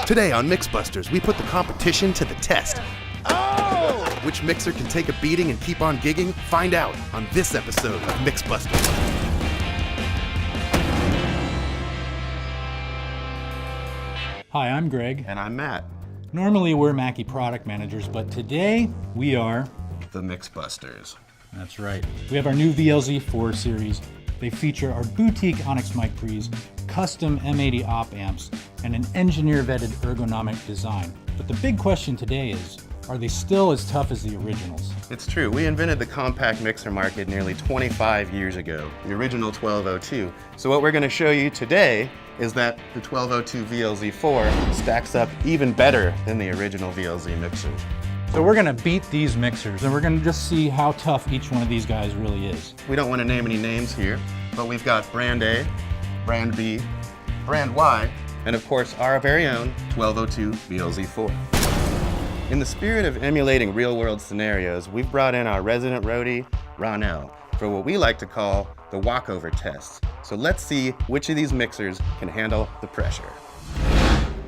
Today on Mixbusters, we put the competition to the test. Which mixer can take a beating and keep on gigging? Find out on this episode of Mixbusters. Hi, I'm Greg. And I'm Matt. Normally we're Mackie product managers, but today we are The Mixbusters. That's right. We have our new VLZ4 series. They feature our boutique Onyx mic pre's, custom M80 op amps, and an engineer-vetted ergonomic design. But the big question today is, are they still as tough as the originals? It's true. We invented the compact mixer market nearly 25 years ago, the original 1202. So what we're going to show you today is that the 1202 VLZ4 stacks up even better than the original VLZ mixers. So we're gonna beat these mixers, and we're gonna just see how tough each one of these guys really is. We don't want to name any names here, but we've got brand A, brand B, brand Y, and of course our very own 1202 VLZ4. In the spirit of emulating real-world scenarios, we've brought in our resident roadie, Ronell, for what we like to call the walkover test. So let's see which of these mixers can handle the pressure.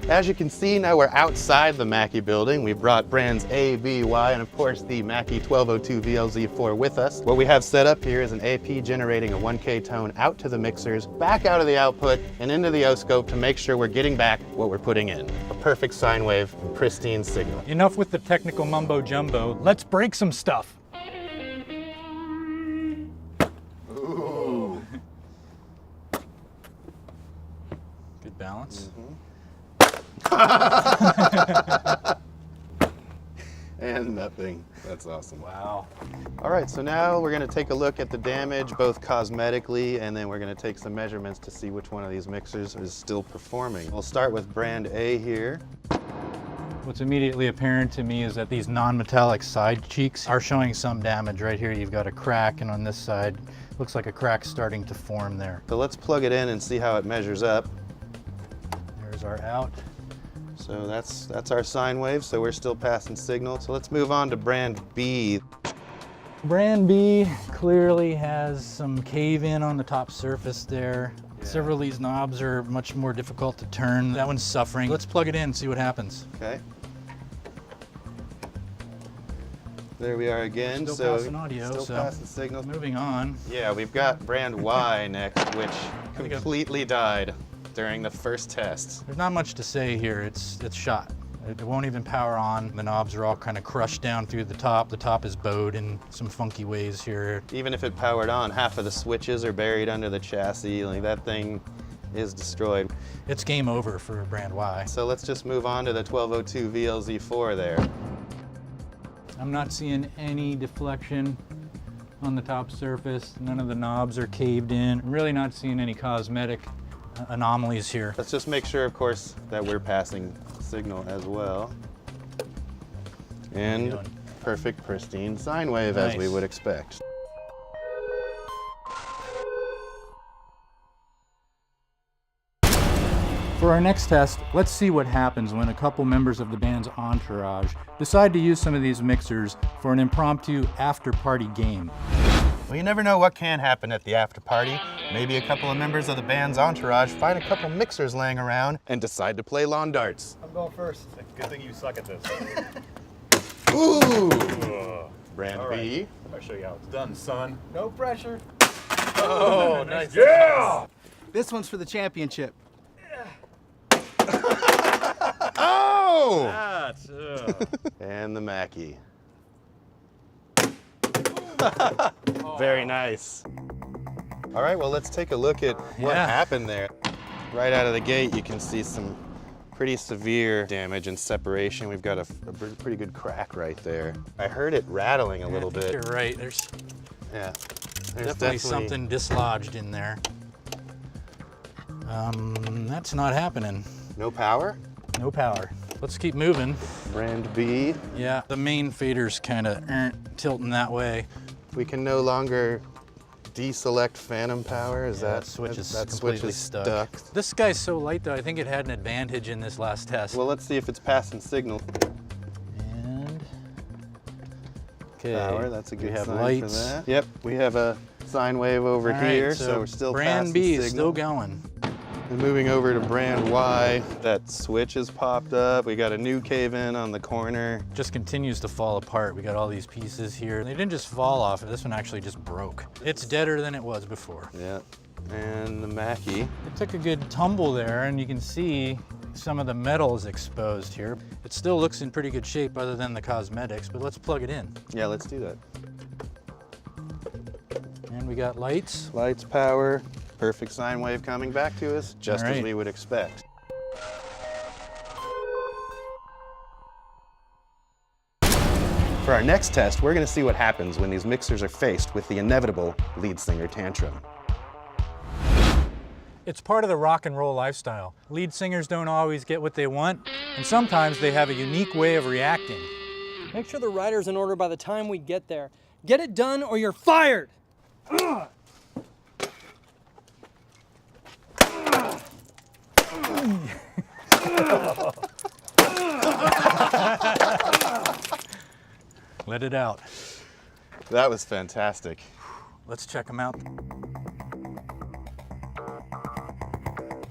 As you can see, now we're outside the Mackie building. We've brought brands A, B, Y, and of course the Mackie 1202 VLZ4 with us. What we have set up here is an AP generating a 1K tone out to the mixers, back out of the output, and into the O-scope to make sure we're getting back what we're putting in. A perfect sine wave, pristine signal. Enough with the technical mumbo jumbo. Let's break some stuff. Ooh. Good balance. And nothing. That's awesome. Wow. All right, so now we're going to take a look at the damage, both cosmetically, and then we're going to take some measurements to see which one of these mixers is still performing. We'll start with brand A here. What's immediately apparent to me is that these non-metallic side cheeks are showing some damage. Right here you've got a crack, and on this side looks like a crack starting to form there. So let's plug it in and see how it measures up. There's our out. So that's our sine wave, so we're still passing signal. So let's move on to brand B. Brand B clearly has some cave-in on the top surface there. Yeah. Several of these knobs are much more difficult to turn. That one's suffering. Let's plug it in and see what happens. Okay. There we are again. Still passing audio, still so passing signal. Moving on. Yeah, we've got brand Y next, which completely died during the first test. There's not much to say here. It's shot. It won't even power on. The knobs are all kind of crushed down through the top. The top is bowed in some funky ways here. Even if it powered on, half of the switches are buried under the chassis. Like, that thing is destroyed. It's game over for brand Y. So let's just move on to the 1202 VLZ4 there. I'm not seeing any deflection on the top surface. None of the knobs are caved in. I'm really not seeing any cosmetic anomalies here. Let's just make sure, of course, that we're passing signal as well. And perfect, pristine sine wave, Nice. as we would expect. For our next test, let's see what happens when a couple members of the band's entourage decide to use some of these mixers for an impromptu after-party game. Well, you never know what can happen at the after party. Maybe a couple of members of the band's entourage find a couple mixers laying around and decide to play lawn darts. I'm going first. Good thing you suck at this. Ooh! Ugh. Brand All B. right. I'll show you how it's done, son. No pressure. Oh, nice. Yeah! This one's for the championship. Oh! That's, And the Mackie. Very nice. All right, well, let's take a look at what happened there. Right out of the gate, you can see some pretty severe damage and separation. We've got a pretty good crack right there. I heard it rattling a little bit. You're right. There's There's definitely something dislodged in there. That's not happening. No power? No power. Let's keep moving. Brand B. Yeah, the main fader's kind of tilting that way. We can no longer deselect phantom power. Is Yeah, that switch is that completely switch is stuck. This guy's so light though, I think it had an advantage in this last test. Well, let's see if it's passing signal. And okay, Power, that's a good we have sign lights. for that. Yep, we have a sine wave over All right, here, so we're still brand passing B signal. is still going. And moving over to brand Y, that switch has popped up. We got a new cave-in on the corner. Just continues to fall apart. We got all these pieces here. They didn't just fall off, this one actually just broke. It's deader than it was before. Yeah, and the Mackie. It took a good tumble there, and you can see some of the metal is exposed here. It still looks in pretty good shape other than the cosmetics, but let's plug it in. Yeah, let's do that. And we got lights. Lights, power, perfect sine wave coming back to us, just as we would expect. For our next test, we're going to see what happens when these mixers are faced with the inevitable lead singer tantrum. It's part of the rock and roll lifestyle. Lead singers don't always get what they want, and sometimes they have a unique way of reacting. Make sure the rider's in order by the time we get there. Get it done or you're fired! Let it out. That was fantastic. Let's check them out.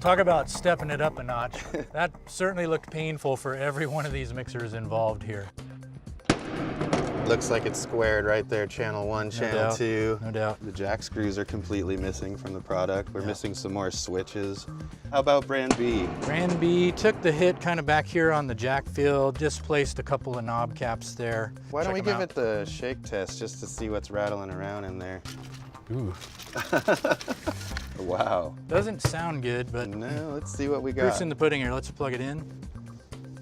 Talk about stepping it up a notch. That certainly looked painful for every one of these mixers involved here. Looks like it's squared right there, channel 1, channel 2. No doubt. The jack screws are completely missing from the product. We're missing some more switches. How about brand B? Brand B took the hit kind of back here on the jack field, displaced a couple of knob caps there. Why don't we give it the shake test just to see what's rattling around in there? Ooh. Wow. Doesn't sound good, but no, let's see what we got. proof's in the pudding here. Let's plug it in.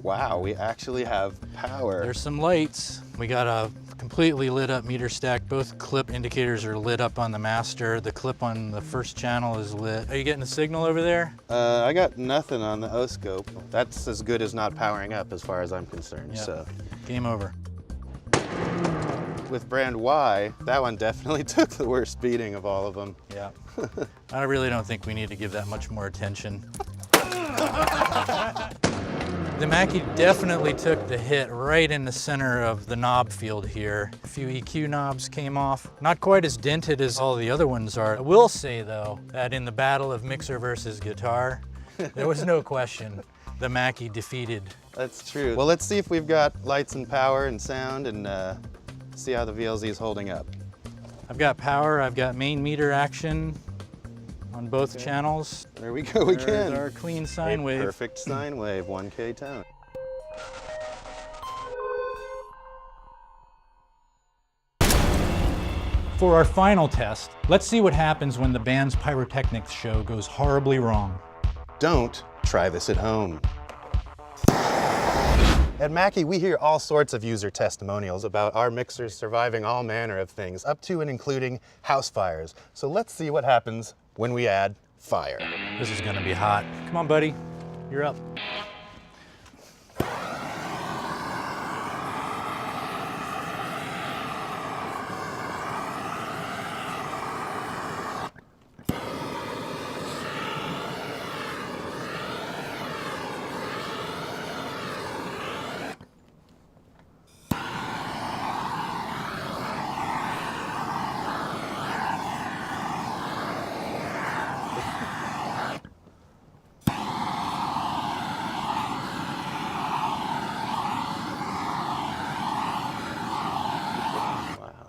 Wow, we actually have power. There's some lights. We got a completely lit up meter stack. Both clip indicators are lit up on the master. The clip on the first channel is lit. Are you getting the signal over there? I got nothing on the O-scope. That's as good as not powering up as far as I'm concerned, Yep. so. Game over. With brand Y, that one definitely took the worst beating of all of them. Yeah. I really don't think we need to give that much more attention. The Mackie definitely took the hit right in the center of the knob field here. A few EQ knobs came off. Not quite as dented as all the other ones are. I will say though, that in the battle of mixer versus guitar, there was no question the Mackie defeated. That's true. Well, let's see if we've got lights and power and sound and see how the VLZ is holding up. I've got power, I've got main meter action on both channels. There we go again. There's our clean sine wave. Perfect sine wave, 1K tone. For our final test, let's see what happens when the band's pyrotechnics show goes horribly wrong. Don't try this at home. At Mackie, we hear all sorts of user testimonials about our mixers surviving all manner of things, up to and including house fires. So let's see what happens when we add fire. This is gonna be hot. Come on, buddy, you're up.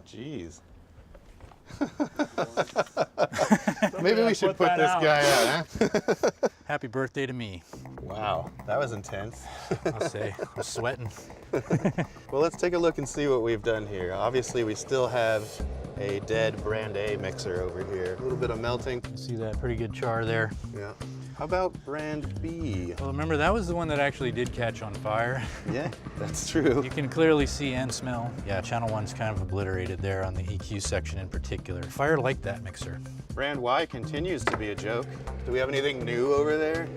Jeez. Maybe we should put this guy out, huh? Happy birthday to me. Wow, that was intense. I'll say, I'm sweating. Well, let's take a look and see what we've done here. Obviously, we still have a dead brand A mixer over here. A little bit of melting. See that pretty good char there. Yeah. How about brand B? Well, remember, that was the one that actually did catch on fire. Yeah, that's true. You can clearly see and smell. Yeah, channel 1's kind of obliterated there on the EQ section in particular. Fire liked that mixer. Brand Y continues to be a joke. Do we have anything new over there?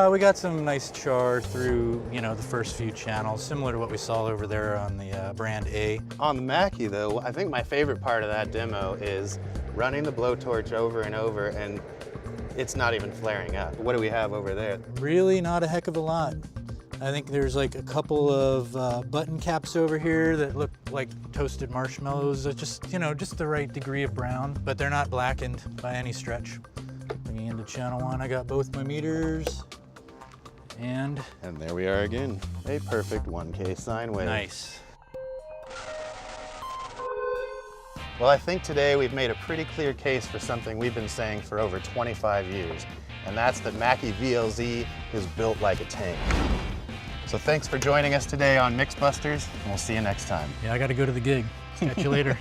We got some nice char through, the first few channels, similar to what we saw over there on the brand A. On the Mackie, though, I think my favorite part of that demo is running the blowtorch over and over, and it's not even flaring up. What do we have over there? Really not a heck of a lot. I think there's like a couple of button caps over here that look like toasted marshmallows. Just the right degree of brown, but they're not blackened by any stretch. Bringing into channel 1, I got both my meters. And there we are again. A perfect 1K sine wave. nice. Well, I think today we've made a pretty clear case for something we've been saying for over 25 years, and that's that Mackie VLZ is built like a tank. So thanks for joining us today on Mixbusters, and we'll see you next time. Yeah, I got to go to the gig. Catch you later.